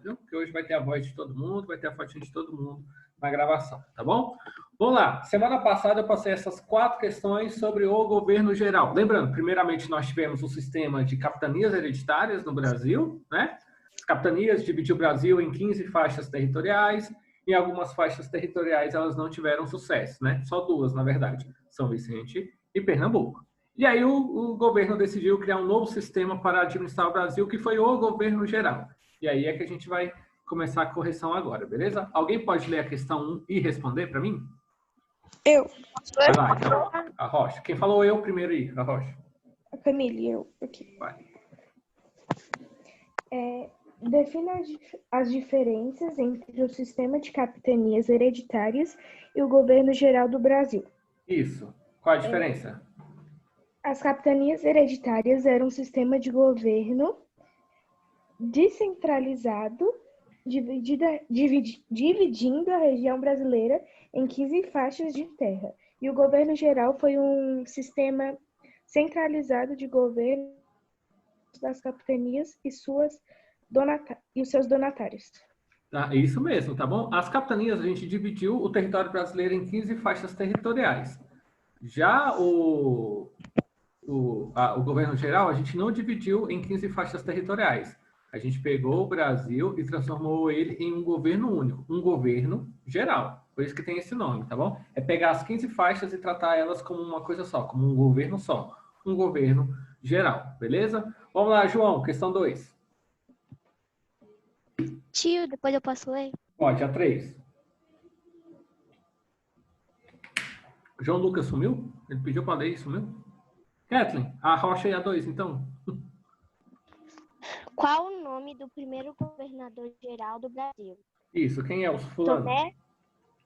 viu? Porque hoje vai ter a voz de todo mundo, vai ter a fotinha de todo mundo na gravação, tá bom? Vamos lá. Semana passada eu passei essas 4 questões sobre o governo geral. Lembrando, primeiramente nós tivemos o sistema de capitanias hereditárias no Brasil, né? As capitanias dividiu o Brasil em 15 faixas territoriais. Em algumas faixas territoriais elas não tiveram sucesso, né? Só 2, na verdade, São Vicente e Pernambuco. E aí o governo decidiu criar um novo sistema para administrar o Brasil, que foi o governo geral. E aí é que a gente vai começar a correção agora, beleza? Alguém pode ler a questão 1 e responder para mim? Eu. Vai lá, então. A Rocha. Quem falou eu primeiro aí? A Rocha. A Camille, eu. Aqui. Vai. Defina as diferenças entre o sistema de capitanias hereditárias e o governo geral do Brasil. Isso. Qual a diferença? As capitanias hereditárias eram um sistema de governo descentralizado, dividindo a região brasileira em 15 faixas de terra. E o governo geral foi um sistema centralizado de governo das capitanias e os seus donatários. Isso mesmo, tá bom? As capitanias, a gente dividiu o território brasileiro em 15 faixas territoriais. Já o governo geral, a gente não dividiu em 15 faixas territoriais. A gente pegou o Brasil e transformou ele em um governo único, um governo geral. Por isso que tem esse nome, tá bom? É pegar as 15 faixas e tratar elas como uma coisa só, como um governo só. Um governo geral, beleza? Vamos lá, João, questão 2. Tio, depois eu posso ler? Pode, a 3. João Lucas sumiu? Ele pediu para ler e sumiu? Kathleen, a Rocha e a 2, então. Qual o nome do primeiro governador geral do Brasil? Isso, quem é o fulano?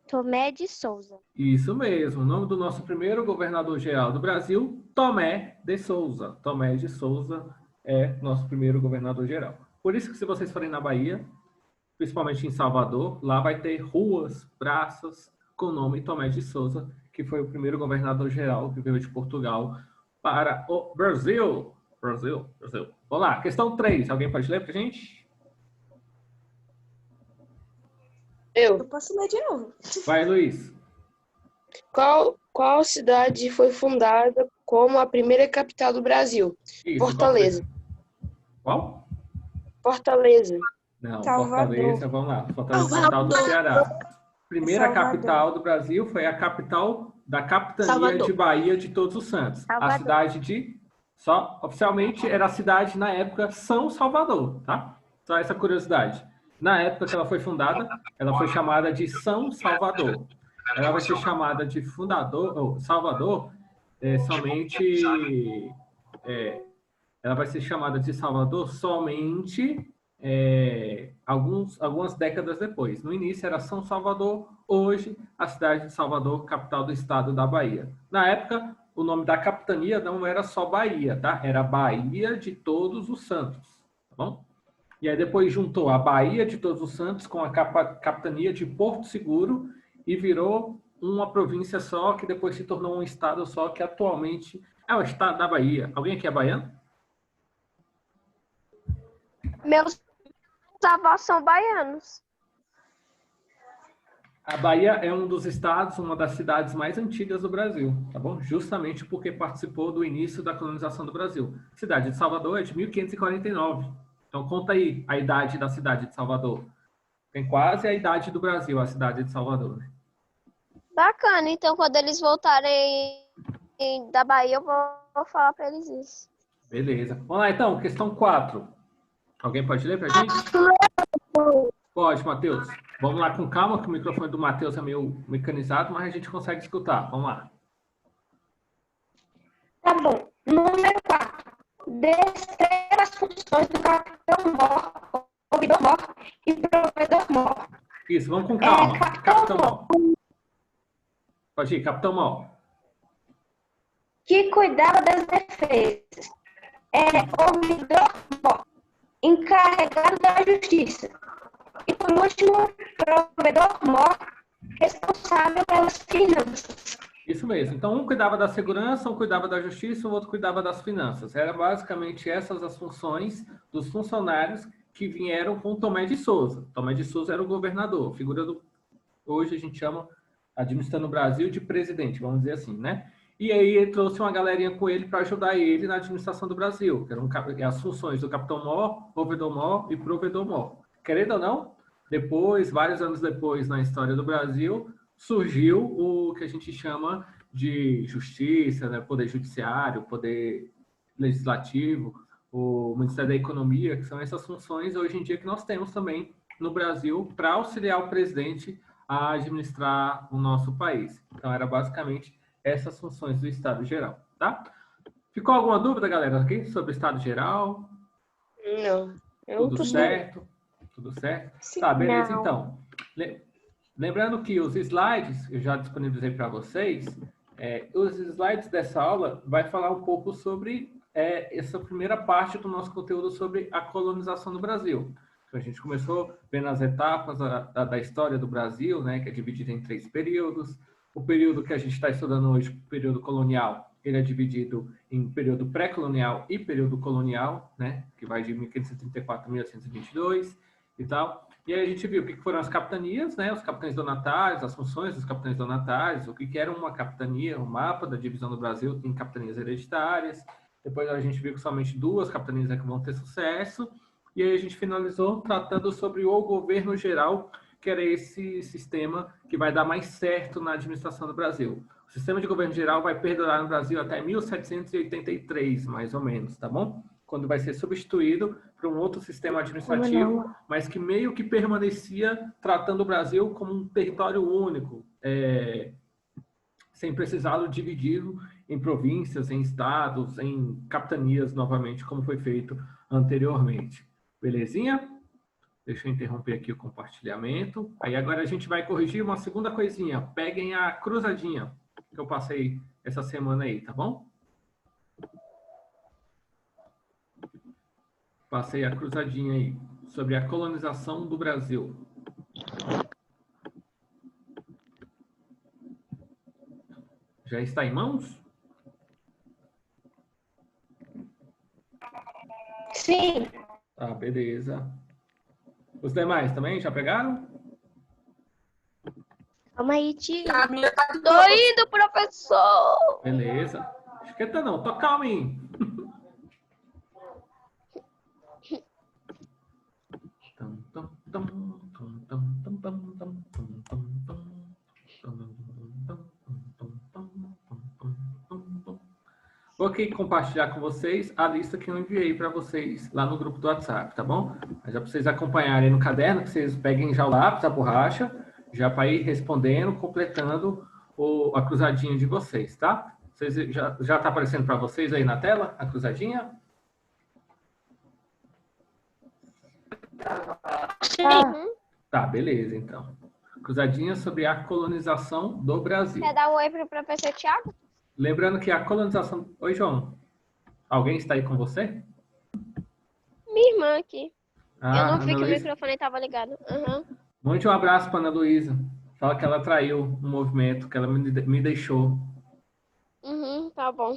Tomé de Souza. Isso mesmo, o nome do nosso primeiro governador geral do Brasil, Tomé de Souza. Tomé de Souza é nosso primeiro governador geral. Por isso que se vocês forem na Bahia, principalmente em Salvador, lá vai ter ruas, praças com o nome Tomé de Souza, que foi o primeiro governador geral que veio de Portugal para o Brasil. Brasil. Vamos lá, questão 3. Alguém pode ler pra gente? Eu posso ler de novo. Vai, Luiz. Qual cidade foi fundada como a primeira capital do Brasil? Isso, Fortaleza. Qual? Fortaleza. Não, Salvador. Fortaleza, vamos lá. Fortaleza, capital do Ceará. Primeira Salvador. capital do Brasil foi a capital da capitania Salvador. de Bahia de Todos os Santos. Salvador. A cidade de... oficialmente era a cidade, na época, São Salvador, tá? Só essa curiosidade. Na época que ela foi fundada, ela foi chamada de São Salvador. Ela vai ser chamada de Salvador, ela vai ser chamada de Salvador somente algumas décadas depois. No início era São Salvador, hoje a cidade de Salvador, capital do estado da Bahia. Na época, o nome da capitania não era só Bahia, tá? Era Bahia de Todos os Santos, tá bom? E aí depois juntou a Bahia de Todos os Santos com a capitania de Porto Seguro e virou uma província só, que depois se tornou um estado só, que atualmente é o estado da Bahia. Alguém aqui é baiano? Meus avós são baianos. A Bahia é um dos estados, uma das cidades mais antigas do Brasil, tá bom? Justamente porque participou do início da colonização do Brasil. A cidade de Salvador é de 1549. Então, conta aí a idade da cidade de Salvador. Tem quase a idade do Brasil, a cidade de Salvador. Né? Bacana, então quando eles voltarem da Bahia, eu vou falar para eles isso. Beleza. Vamos lá, então, questão 4. Alguém pode ler pra gente? Pode, Matheus. Vamos lá com calma, que o microfone do Matheus é meio mecanizado, mas a gente consegue escutar. Vamos lá. Tá bom. Número 4. Descreva as funções do capitão-mor, ouvidor-mor e provedor-mor. Isso, vamos com calma. Capitão-mor. Pode ir, capitão-mor. Que cuidava das defesas. Ouvidor-mor. Encarregado da justiça. E, por último, provedor-mor, responsável pelas finanças. Isso mesmo. Então, um cuidava da segurança, um cuidava da justiça, o outro cuidava das finanças. Eram basicamente essas as funções dos funcionários que vieram com Tomé de Souza. Tomé de Souza era o governador, figura do... Hoje a gente chama, administrando o Brasil, de presidente, vamos dizer assim, né? E aí ele trouxe uma galerinha com ele para ajudar ele na administração do Brasil, que eram as funções do capitão-mor, ouvidor-mor e provedor-mor. Querendo ou não, depois, vários anos depois, na história do Brasil, surgiu o que a gente chama de justiça, né? Poder judiciário, poder legislativo, o Ministério da Economia, que são essas funções hoje em dia que nós temos também no Brasil para auxiliar o presidente a administrar o nosso país. Então, era basicamente essas funções do Estado Geral, tá? Ficou alguma dúvida, galera, aqui sobre o Estado Geral? Não. Tudo certo? Tudo certo? Sim, tá, beleza, não. então. Lembrando que os slides, eu já disponibilizei para vocês, os slides dessa aula vai falar um pouco sobre essa primeira parte do nosso conteúdo sobre a colonização do Brasil. Então, a gente começou vendo as etapas da história do Brasil, né, que é dividida em 3 períodos. O período que a gente está estudando hoje, o período colonial, ele é dividido em período pré-colonial e período colonial, né, que vai de 1534 a 1822 e tal. E aí a gente viu o que foram as capitanias, né, os capitães donatários, as funções dos capitães donatários, o que era uma capitania, o mapa da divisão do Brasil em capitanias hereditárias. Depois a gente viu que somente 2 capitanias que vão ter sucesso. E aí a gente finalizou tratando sobre o governo geral, que era esse sistema que vai dar mais certo na administração do Brasil. O sistema de governo geral vai perdurar no Brasil até 1783, mais ou menos, tá bom? Quando vai ser substituído por um outro sistema administrativo, mas que meio que permanecia tratando o Brasil como um território único, sem precisá-lo dividido em províncias, em estados, em capitanias novamente, como foi feito anteriormente. Belezinha? Deixa eu interromper aqui o compartilhamento. Aí agora a gente vai corrigir uma segunda coisinha. Peguem a cruzadinha que eu passei essa semana aí, tá bom? Passei a cruzadinha aí sobre a colonização do Brasil. Já está em mãos? Sim. Tá, beleza. Os demais também já pegaram? Calma aí, tio. A minha tá de Tô indo, professor. Beleza. Esquenta não, tô calmo, hein? Vou aqui compartilhar com vocês a lista que eu enviei para vocês lá no grupo do WhatsApp, tá bom? Mas já para vocês acompanharem no caderno, que vocês peguem já o lápis, a borracha, já para ir respondendo, completando a cruzadinha de vocês, tá? Vocês, já está aparecendo para vocês aí na tela, a cruzadinha? Uhum. Tá, beleza, então. Cruzadinha sobre a colonização do Brasil. Quer dar um oi pro professor Thiago? Lembrando que a colonização... Oi, João. Alguém está aí com você? Minha irmã aqui. Ah, Eu não vi Ana que o Luísa. microfone estava ligado. Uhum. Mande um abraço para Ana Luísa. Fala que ela traiu um movimento, que ela me deixou. Uhum, tá bom.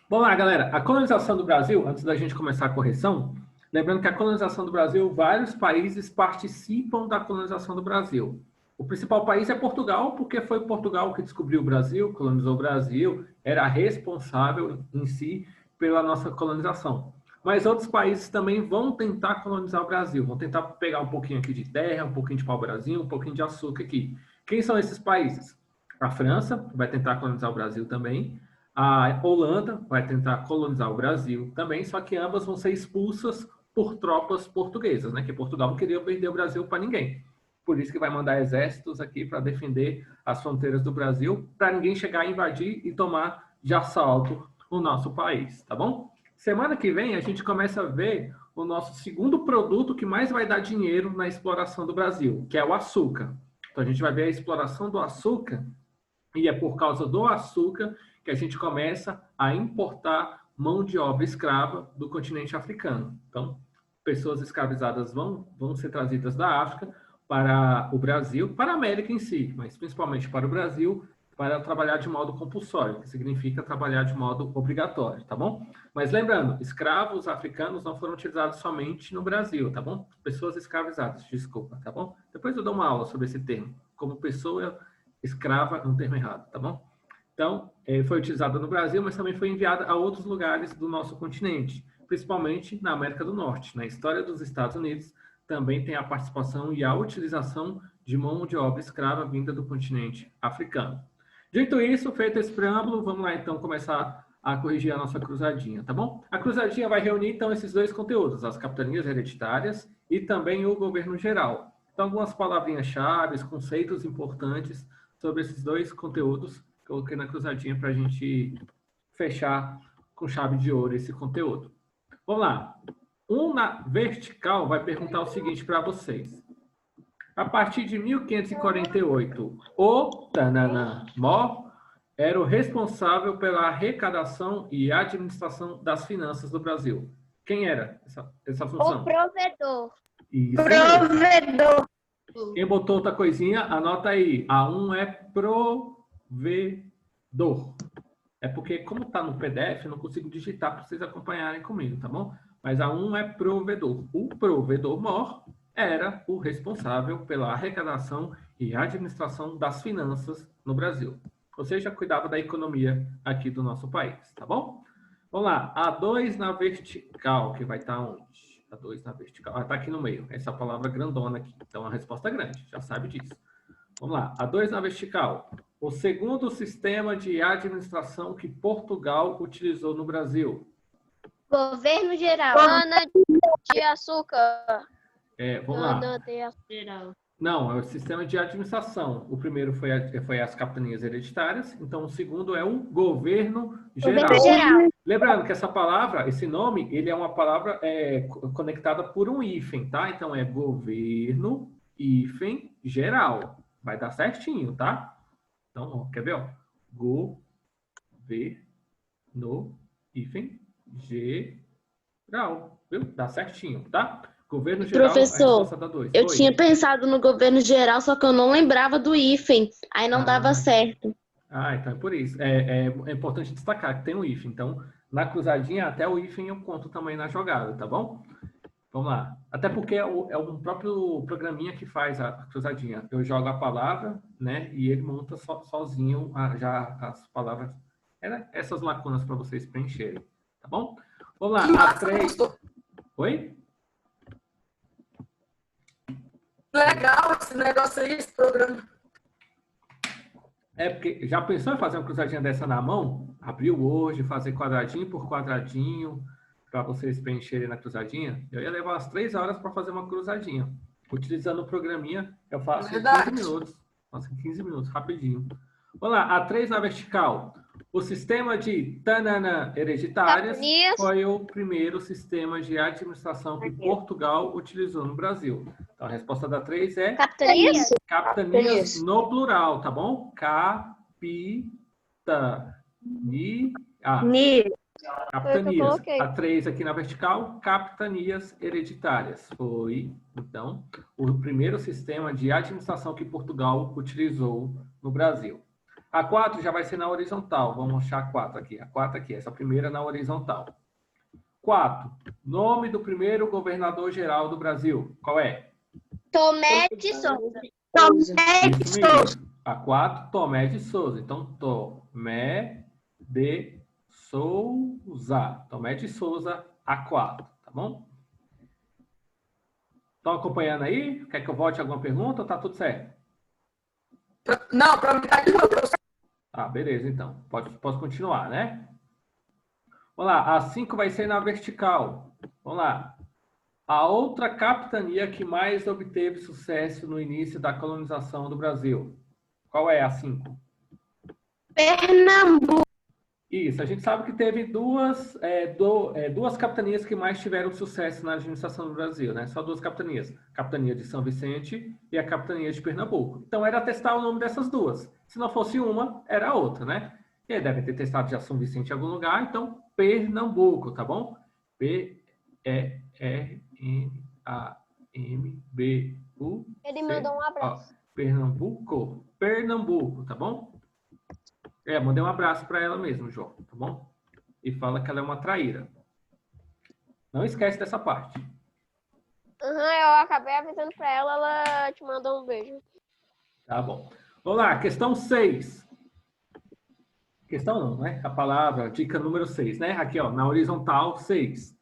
Vamos lá, galera. A colonização do Brasil, antes da gente começar a correção, lembrando que a colonização do Brasil, vários países participam da colonização do Brasil. O principal país é Portugal, porque foi Portugal que descobriu o Brasil, colonizou o Brasil, era responsável em si pela nossa colonização. Mas outros países também vão tentar colonizar o Brasil, vão tentar pegar um pouquinho aqui de terra, um pouquinho de pau-brasil, um pouquinho de açúcar aqui. Quem são esses países? A França vai tentar colonizar o Brasil também. A Holanda vai tentar colonizar o Brasil também, só que ambas vão ser expulsas por tropas portuguesas, né? Que Portugal não queria perder o Brasil para ninguém. Por isso que vai mandar exércitos aqui para defender as fronteiras do Brasil, para ninguém chegar a invadir e tomar de assalto o nosso país, tá bom? Semana que vem a gente começa a ver o nosso segundo produto que mais vai dar dinheiro na exploração do Brasil, que é o açúcar. Então a gente vai ver a exploração do açúcar e é por causa do açúcar que a gente começa a importar mão de obra escrava do continente africano. Então, pessoas escravizadas vão ser trazidas da África para o Brasil, para a América em si, mas principalmente para o Brasil, para trabalhar de modo compulsório, que significa trabalhar de modo obrigatório, tá bom? Mas lembrando, escravos africanos não foram utilizados somente no Brasil, tá bom? Pessoas escravizadas, desculpa, tá bom? Depois eu dou uma aula sobre esse termo. Como pessoa escrava é um termo errado, tá bom? Então, foi utilizada no Brasil, mas também foi enviada a outros lugares do nosso continente, principalmente na América do Norte. Na história dos Estados Unidos, também tem a participação e a utilização de mão de obra escrava vinda do continente africano. Dito isso, feito esse preâmbulo, vamos lá então começar a corrigir a nossa cruzadinha, tá bom? A cruzadinha vai reunir então esses dois conteúdos, as capitanias hereditárias e também o governo geral. Então, algumas palavrinhas-chave, conceitos importantes sobre esses dois conteúdos, coloquei na cruzadinha para a gente fechar com chave de ouro esse conteúdo. Vamos lá. Na vertical vai perguntar o seguinte para vocês. A partir de 1548, o Tananã Mó era o responsável pela arrecadação e administração das finanças do Brasil. Quem era essa função? O provedor. Isso. Provedor. Quem botou outra coisinha, anota aí. A1 é provedor. É porque, como está no PDF, eu não consigo digitar para vocês acompanharem comigo, tá bom? Mas A1 é provedor. O provedor-mor era o responsável pela arrecadação e administração das finanças no Brasil. Ou seja, cuidava da economia aqui do nosso país, tá bom? Vamos lá. A2 na vertical, que vai estar onde? A2 na vertical. Ah, está aqui no meio. Essa palavra grandona aqui. Então, a resposta é grande. Já sabe disso. Vamos lá. A2 na vertical. O segundo sistema de administração que Portugal utilizou no Brasil. Governo geral. Ana de açúcar. Vamos lá. Ana de açúcar. Não, é o sistema de administração. O primeiro foi as capitanias hereditárias. Então, o segundo é o governo geral. Governo geral. Lembrando que essa palavra, esse nome, ele é uma palavra conectada por um hífen, tá? Então, é governo, hífen, geral. Vai dar certinho, tá? Então, ó, quer ver? Ó? Governo, hífen, geral. Viu? Dá certinho, tá? Governo geral, Professor, eu Oi. tinha pensado no governo geral, só que eu não lembrava do hífen. Aí não dava certo. Então é por isso. É importante destacar que tem um hífen. Então, na cruzadinha, até o hífen eu conto também na jogada, tá bom? Vamos lá. Até porque é um próprio programinha que faz a cruzadinha. Eu jogo a palavra, né? E ele monta sozinho já as palavras. Essas lacunas para vocês preencherem, tá bom? Vamos lá. A3. Oi? Legal esse negócio aí, esse programa. Porque já pensou em fazer uma cruzadinha dessa na mão? Abrir o Word, fazer quadradinho por quadradinho, para vocês preencherem na cruzadinha? Eu ia levar umas 3 horas para fazer uma cruzadinha. Utilizando o programinha, eu faço em 15 minutos. Faço em 15 minutos, rapidinho. Vamos lá, A3 na vertical. O sistema de Tananã hereditárias foi o primeiro sistema de administração que Portugal utilizou no Brasil. Então, a resposta da 3 é... Capitanias? Capitanias no plural, tá bom? Capitanias. A 3 aqui na vertical, capitanias hereditárias. Foi, então, o primeiro sistema de administração que Portugal utilizou no Brasil. A 4 já vai ser na horizontal. Vamos achar a 4 aqui. A 4 aqui, essa primeira na horizontal. 4. Nome do primeiro governador-geral do Brasil. Qual é? Tomé de Souza. Tomé de Souza. A 4, Tomé de Souza. Então, Tomé de Souza. Tomé de Souza, A4. Tá bom? Estão acompanhando aí? Quer que eu volte alguma pergunta ou tá tudo certo? Não, para mim tá aqui, professor. Beleza, então. Posso continuar, né? Vamos lá. A 5 vai ser na vertical. Vamos lá. A outra capitania que mais obteve sucesso no início da colonização do Brasil. Qual é a 5? Pernambuco. Isso. A gente sabe que teve duas capitanias que mais tiveram sucesso na administração do Brasil, né? Só 2 capitanias. A capitania de São Vicente e a capitania de Pernambuco. Então, era testar o nome dessas duas. Se não fosse uma, era a outra, né? E aí devem ter testado já São Vicente em algum lugar. Então, Pernambuco, tá bom? P-E-R-N-A-M-B-U. Ele mandou um abraço. Pernambuco, tá bom? Mandei um abraço para ela mesmo, João, tá bom? E fala que ela é uma traíra. Não esquece dessa parte. Eu acabei avisando pra ela, ela te mandou um beijo. Tá bom. Vamos lá, questão 6. Questão não, né? A palavra, dica número 6, né? Aqui, ó, na horizontal, 6.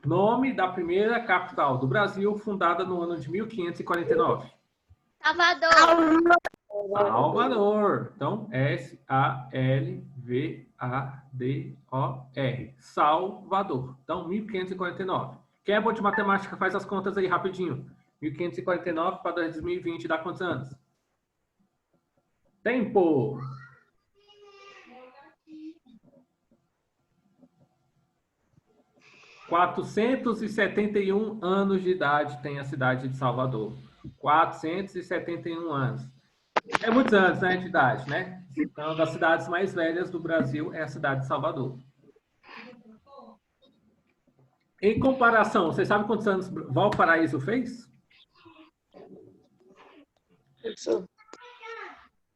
Nome da primeira capital do Brasil, fundada no ano de 1549. Salvador. Salvador. Então, S-A-L-V-A-D-O-R. Salvador. Então, 1549. Quem é bom de matemática, faz as contas aí rapidinho. 1549 para 2020 dá quantos anos? Tempo. – 471 anos de idade tem a cidade de Salvador. 471 anos. É muitos anos, né, de idade, né? Então, das cidades mais velhas do Brasil é a cidade de Salvador. Em comparação, vocês sabem quantos anos Valparaíso fez?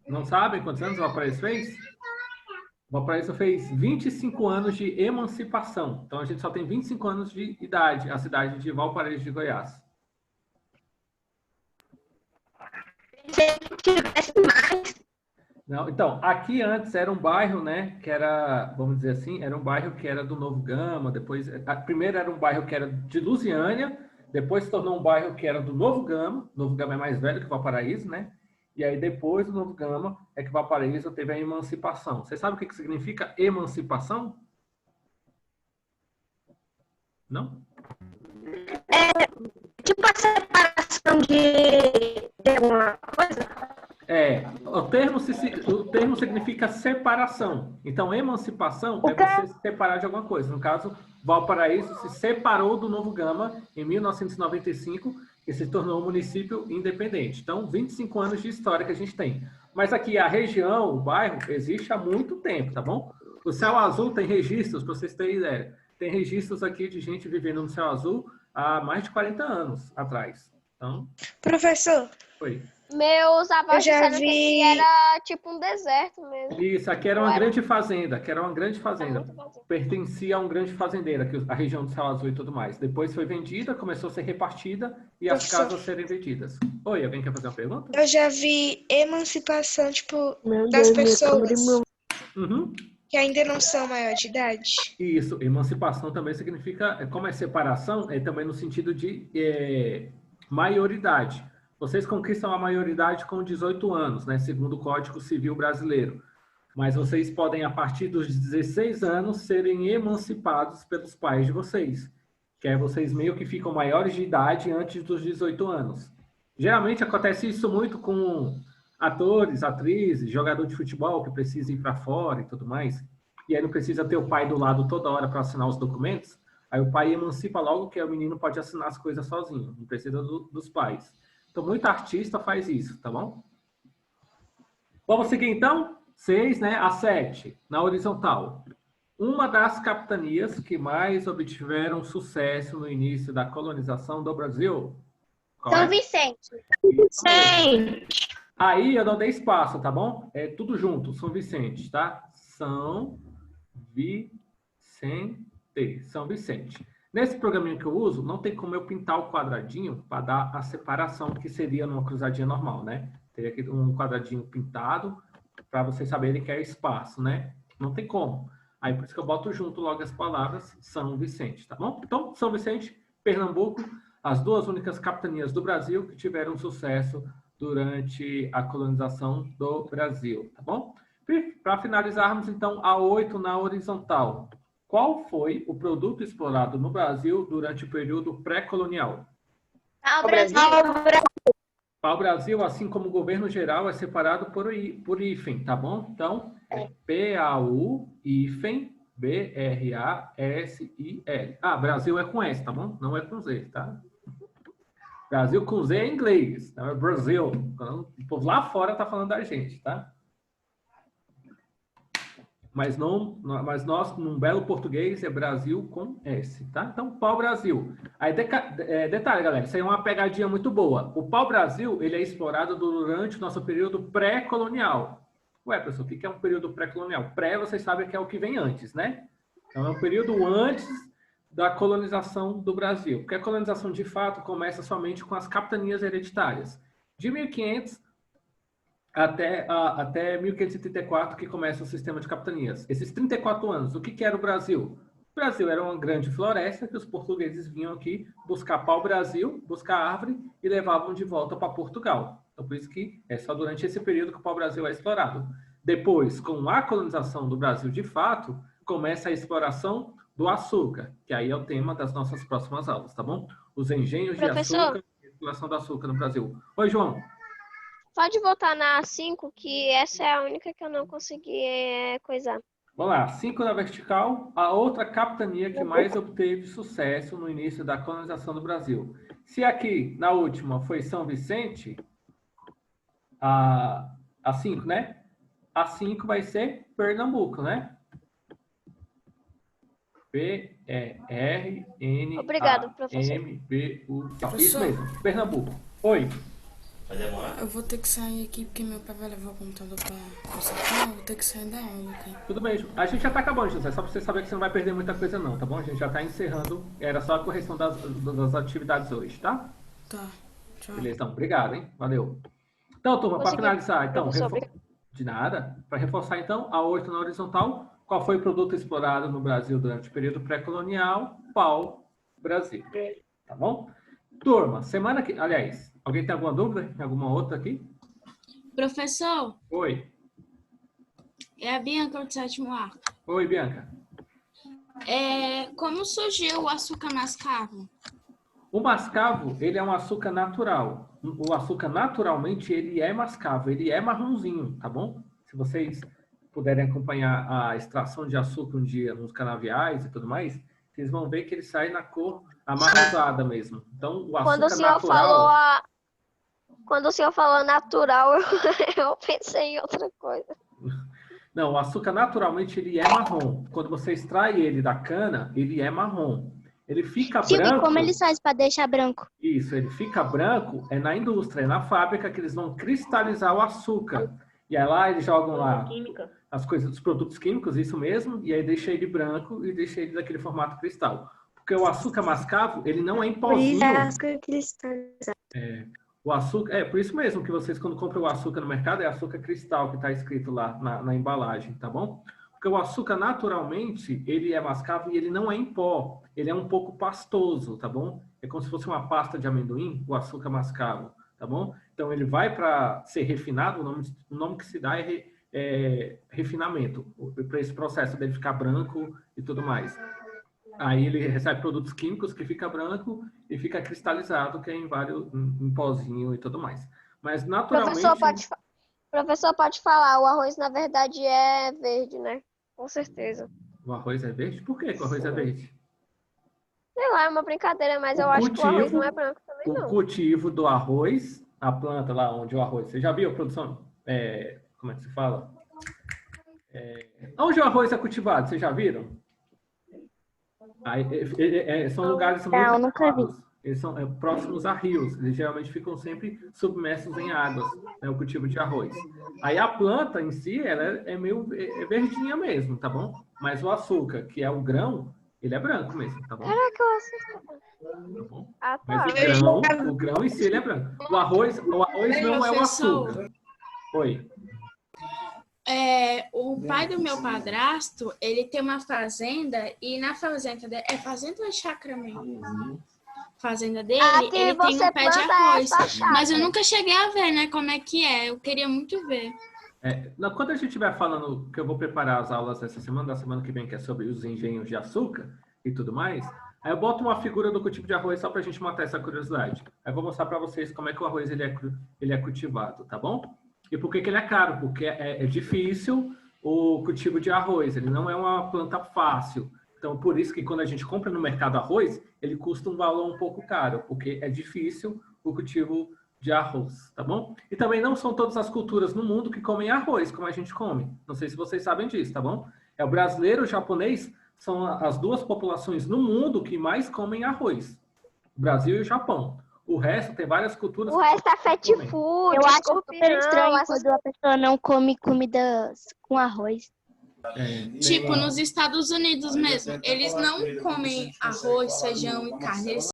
Não sabem quantos anos Valparaíso fez? Valparaíso fez 25 anos de emancipação. Então, a gente só tem 25 anos de idade, a cidade de Valparaíso de Goiás. Não, então, aqui antes era um bairro, né, que era, vamos dizer assim, era um bairro que era do Novo Gama, depois, primeiro era um bairro que era de Lusiânia, depois se tornou um bairro que era do Novo Gama é mais velho que Valparaíso, né? E aí, depois do Novo Gama, é que Valparaíso teve a emancipação. Você sabe o que significa emancipação? Não? Tipo a separação de alguma coisa? O termo significa separação. Então, emancipação é você se separar de alguma coisa. No caso, Valparaíso se separou do Novo Gama em 1995 e se tornou um município independente. Então, 25 anos de história que a gente tem. Mas aqui, a região, o bairro, existe há muito tempo, tá bom? O Céu Azul tem registros, para vocês terem ideia. Tem registros aqui de gente vivendo no Céu Azul há mais de 40 anos atrás. Então... Professor. Oi. Meus avós já disseram que era tipo um deserto mesmo. Isso, aqui era uma grande fazenda, pertencia a um grande fazendeiro, aqui, a região do Céu Azul e tudo mais. Depois foi vendida, começou a ser repartida e as casas serem vendidas. Oi, alguém quer fazer uma pergunta? Eu já vi emancipação, tipo, das pessoas que ainda não são maior de idade. Isso, emancipação também significa, como é separação, é também no sentido de maioridade. Vocês conquistam a maioridade com 18 anos, né, segundo o Código Civil Brasileiro. Mas vocês podem, a partir dos 16 anos, serem emancipados pelos pais de vocês. Que é vocês meio que ficam maiores de idade antes dos 18 anos. Geralmente acontece isso muito com atores, atrizes, jogador de futebol que precisa ir para fora e tudo mais. E aí não precisa ter o pai do lado toda hora para assinar os documentos. Aí o pai emancipa logo que o menino pode assinar as coisas sozinho. Não precisa dos pais. Então, muito artista faz isso, tá bom? Vamos seguir, então? 6, né? A 7, na horizontal. Uma das capitanias que mais obtiveram sucesso no início da colonização do Brasil. São Vicente. Vicente. Aí eu não dei espaço, tá bom? É tudo junto, São Vicente, tá? São Vicente. São Vicente. Nesse programinha que eu uso, não tem como eu pintar o quadradinho para dar a separação que seria numa cruzadinha normal, né? Teria aqui um quadradinho pintado para vocês saberem que é espaço, né? Não tem como. Aí por isso que eu boto junto logo as palavras São Vicente, tá bom? Então, São Vicente, Pernambuco, as duas únicas capitanias do Brasil que tiveram sucesso durante a colonização do Brasil, tá bom? Para finalizarmos, então, a 8 na horizontal. Qual foi o produto explorado no Brasil durante o período pré-colonial? Pau-Brasil, assim como o governo geral, é separado por hífen, tá bom? Então, é P-A-U, B-R-A-S-I-L. Ah, Brasil é com S, tá bom? Não é com Z, tá? Brasil com Z é inglês, tá? É Brasil. O povo lá fora tá falando da gente, tá? Mas nós, num belo português, é Brasil com S, tá? Então, pau-brasil. Aí, detalhe, galera, isso aí é uma pegadinha muito boa. O pau-brasil, ele é explorado durante o nosso período pré-colonial. Ué, professor, o que é um período pré-colonial? Pré, vocês sabem que é o que vem antes, né? Então, é um período antes da colonização do Brasil. Porque a colonização, de fato, começa somente com as capitanias hereditárias. De 1500 até 1534, que começa o sistema de capitanias. Esses 34 anos, o que era o Brasil? O Brasil era uma grande floresta que os portugueses vinham aqui buscar pau-brasil, buscar árvore e levavam de volta para Portugal. Então, por isso que é só durante esse período que o pau-brasil é explorado. Depois, com a colonização do Brasil de fato, começa a exploração do açúcar, que aí é o tema das nossas próximas aulas, tá bom? Os engenhos de açúcar e a exploração do açúcar no Brasil. Oi, João. Pode voltar na 5, que essa é a única que eu não consegui coisar. Vamos lá, 5 na vertical, a outra capitania que mais obteve sucesso no início da colonização do Brasil. Se aqui, na última, foi São Vicente, a 5, né? A 5 vai ser Pernambuco, né? P-E-R-N-A-M-B-U. Isso mesmo, Pernambuco. Oi. Eu vou ter que sair aqui porque meu pai vai levar o computador pra consertar. Eu vou ter que sair da aula aqui. Tudo bem, a gente já tá acabando, José. Só pra você saber que você não vai perder muita coisa não, tá bom? A gente já tá encerrando. Era só a correção das atividades hoje, tá? Tá, tchau. Beleza, então, obrigado, hein? Valeu. Então, turma, para finalizar, então, de nada. Para reforçar, então, a 8 na horizontal, qual foi o produto explorado no Brasil durante o período pré-colonial? Pau-Brasil. Tá bom? Turma, semana que... Aliás, alguém tem alguma dúvida? Tem alguma outra aqui? Professor, Oi. é a Bianca do 7º A. Oi, Bianca. Como surgiu o açúcar mascavo? O mascavo, ele é um açúcar natural. O açúcar, naturalmente, ele é mascavo. Ele é marronzinho, tá bom? Se vocês puderem acompanhar a extração de açúcar um dia nos canaviais e tudo mais, vocês vão ver que ele sai na cor amarronzada mesmo. Então, o açúcar natural... Quando o senhor falou natural, eu pensei em outra coisa. Não, o açúcar, naturalmente, ele é marrom. Quando você extrai ele da cana, ele é marrom. Ele fica branco... E como eles fazem para deixar branco? Isso, ele fica branco é na indústria, é na fábrica que eles vão cristalizar o açúcar. E aí lá eles jogam lá as coisas dos produtos químicos, isso mesmo, e aí deixa ele branco e deixa ele daquele formato cristal. Porque o açúcar mascavo, ele não é em pozinho. Por isso é açúcar cristalizado. O açúcar, por isso mesmo que vocês, quando compram o açúcar no mercado, é açúcar cristal que está escrito lá na embalagem, tá bom? Porque o açúcar, naturalmente, ele é mascavo e ele não é em pó. Ele é um pouco pastoso, tá bom? É como se fosse uma pasta de amendoim, o açúcar mascavo, tá bom? Então, ele vai para ser refinado, o nome que se dá é refinamento, para esse processo dele ficar branco e tudo mais. Aí ele recebe produtos químicos que fica branco e fica cristalizado, que é em pozinho e tudo mais. Mas, naturalmente... Professor, pode falar, o arroz, na verdade, é verde, né? Com certeza. O arroz é verde? Por que o arroz é verde? Sei lá, é uma brincadeira, mas eu acho que o arroz não é branco também, não. O cultivo do arroz, a planta lá onde o arroz... Você já viu a produção? Como é que se fala? Onde o arroz é cultivado, vocês já viram? São lugares muito Não, nunca vi. Eles são próximos a rios. Eles geralmente ficam sempre submersos em águas, né, o cultivo de arroz. Aí a planta em si, ela é meio verdinha mesmo, tá bom? Mas o açúcar, que é o grão, ele é branco mesmo, tá bom? Caraca, eu assisto. Tá bom? Ah, tá. Mas o grão em si, ele é branco. O arroz não é o açúcar. Oi. O pai do meu padrasto, ele tem uma fazenda e na fazenda dele... É fazenda ou é chácara mesmo? Fazenda dele, ele tem um pé de arroz. Mas eu nunca cheguei a ver, né, como é que é. Eu queria muito ver. Quando a gente estiver falando, que eu vou preparar as aulas da semana que vem, que é sobre os engenhos de açúcar e tudo mais, aí eu boto uma figura do cultivo de arroz só para a gente matar essa curiosidade. Aí eu vou mostrar para vocês como é que o arroz ele é cultivado, tá bom? E por que ele é caro? Porque é difícil o cultivo de arroz, ele não é uma planta fácil. Então, por isso que quando a gente compra no mercado arroz, ele custa um valor um pouco caro, porque é difícil o cultivo de arroz, tá bom? E também não são todas as culturas no mundo que comem arroz, como a gente come. Não sei se vocês sabem disso, tá bom? O brasileiro e o japonês são as duas populações no mundo que mais comem arroz. O Brasil e o Japão. O resto tem várias culturas. O resto é fast food. Eu acho escorpião, super estranho essas quando a pessoa não come comida com arroz. Tipo, nos Estados Unidos mesmo, eles não comem arroz, feijão e carne. Eles